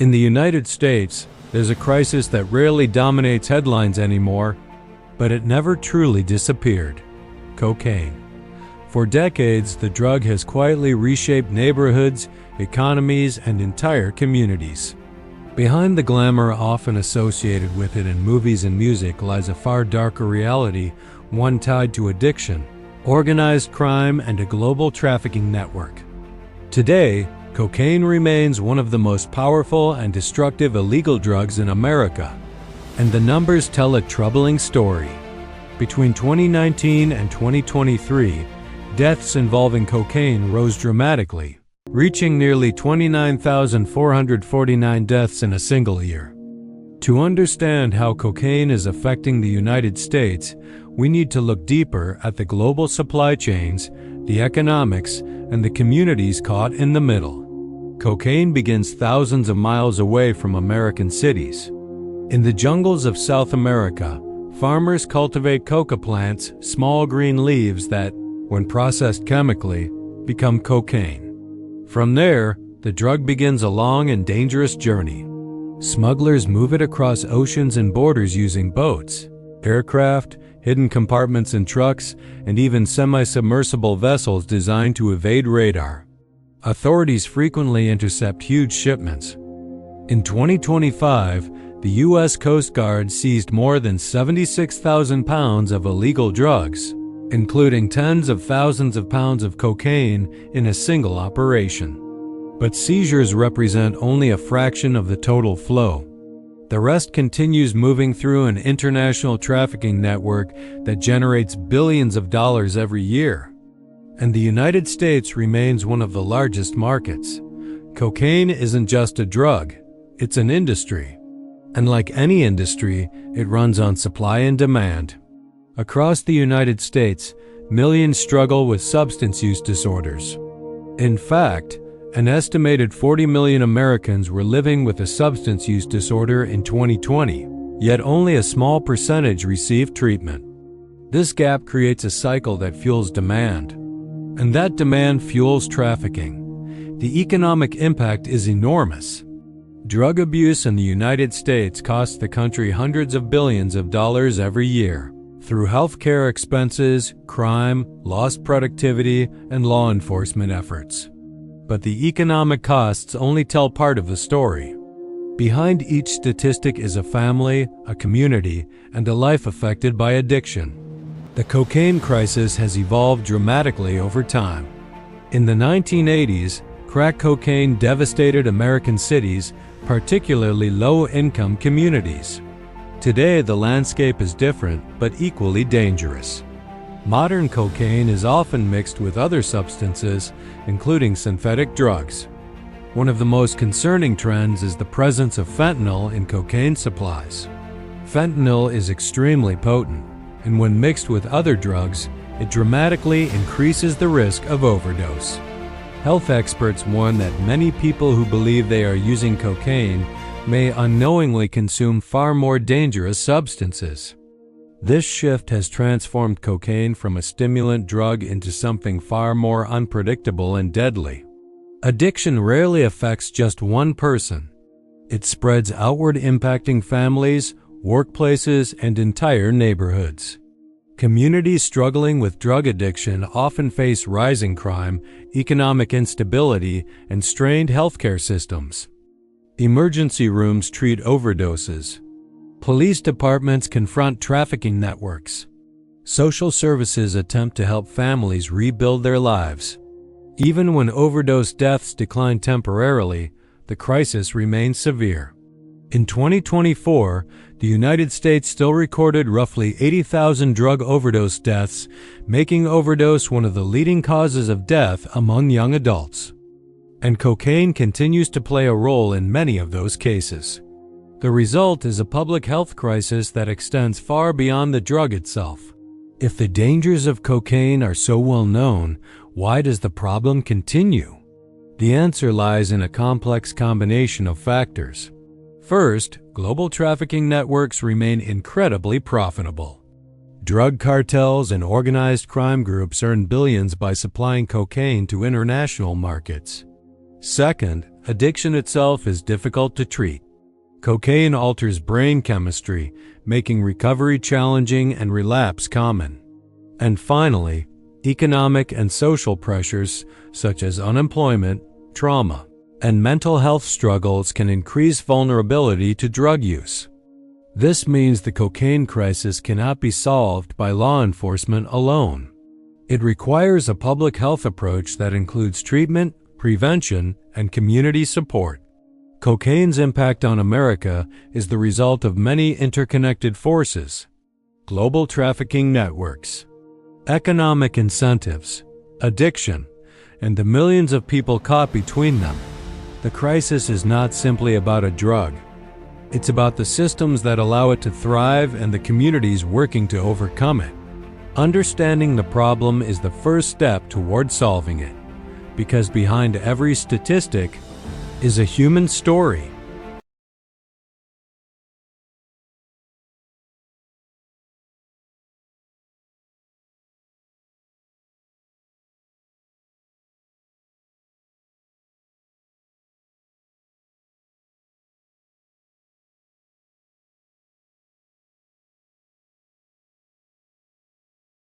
In the United States, there's a crisis that rarely dominates headlines anymore, but it never truly disappeared: cocaine. For decades, the drug has quietly reshaped neighborhoods, economies, and entire communities. Behind the glamour often associated with it in movies and music lies a far darker reality, one tied to addiction, organized crime, and a global trafficking network. Today, cocaine remains one of the most powerful and destructive illegal drugs in America, and the numbers tell a troubling story. Between 2019 and 2023, deaths involving cocaine rose dramatically, reaching nearly 29,449 deaths in a single year. To understand how cocaine is affecting the United States, we need to look deeper at the global supply chains, the economics, and the communities caught in the middle. Cocaine begins thousands of miles away from American cities. In the jungles of South America, farmers cultivate coca plants, small green leaves that, when processed chemically, become cocaine. From there, the drug begins a long and dangerous journey. Smugglers move it across oceans and borders using boats, aircraft, hidden compartments in trucks, and even semi-submersible vessels designed to evade radar. Authorities frequently intercept huge shipments. In 2025, the U.S. Coast Guard seized more than 76,000 pounds of illegal drugs, including tens of thousands of pounds of cocaine in a single operation. But seizures represent only a fraction of the total flow. The rest continues moving through an international trafficking network that generates billions of dollars every year. And the United States remains one of the largest markets. Cocaine isn't just a drug, it's an industry. And like any industry, it runs on supply and demand. Across the United States, millions struggle with substance use disorders. In fact, an estimated 40 million Americans were living with a substance use disorder in 2020, yet only a small percentage received treatment. This gap creates a cycle that fuels demand, and that demand fuels trafficking. The economic impact is enormous. Drug abuse in the United States costs the country hundreds of billions of dollars every year, through healthcare expenses, crime, lost productivity, and law enforcement efforts. But the economic costs only tell part of the story. Behind each statistic is a family, a community, and a life affected by addiction. The cocaine crisis has evolved dramatically over time. In the 1980s, crack cocaine devastated American cities, particularly low-income communities. Today, the landscape is different, but equally dangerous. Modern cocaine is often mixed with other substances, including synthetic drugs. One of the most concerning trends is the presence of fentanyl in cocaine supplies. Fentanyl is extremely potent, and when mixed with other drugs, it dramatically increases the risk of overdose. Health experts warn that many people who believe they are using cocaine may unknowingly consume far more dangerous substances. This shift has transformed cocaine from a stimulant drug into something far more unpredictable and deadly. Addiction rarely affects just one person. It spreads outward, impacting families, workplaces, and entire neighborhoods. Communities struggling with drug addiction often face rising crime, economic instability, and strained healthcare systems. Emergency rooms treat overdoses. Police departments confront trafficking networks. Social services attempt to help families rebuild their lives. Even when overdose deaths decline temporarily, the crisis remains severe. In 2024, the United States still recorded roughly 80,000 drug overdose deaths, making overdose one of the leading causes of death among young adults. And cocaine continues to play a role in many of those cases. The result is a public health crisis that extends far beyond the drug itself. If the dangers of cocaine are so well known, why does the problem continue? The answer lies in a complex combination of factors. First, global trafficking networks remain incredibly profitable. Drug cartels and organized crime groups earn billions by supplying cocaine to international markets. Second, addiction itself is difficult to treat. Cocaine alters brain chemistry, making recovery challenging and relapse common. And finally, economic and social pressures such as unemployment, trauma, and mental health struggles can increase vulnerability to drug use. This means the cocaine crisis cannot be solved by law enforcement alone. It requires a public health approach that includes treatment, prevention, and community support. Cocaine's impact on America is the result of many interconnected forces: global trafficking networks, economic incentives, addiction, and the millions of people caught between them. The crisis is not simply about a drug. It's about the systems that allow it to thrive and the communities working to overcome it. Understanding the problem is the first step toward solving it, because behind every statistic is a human story.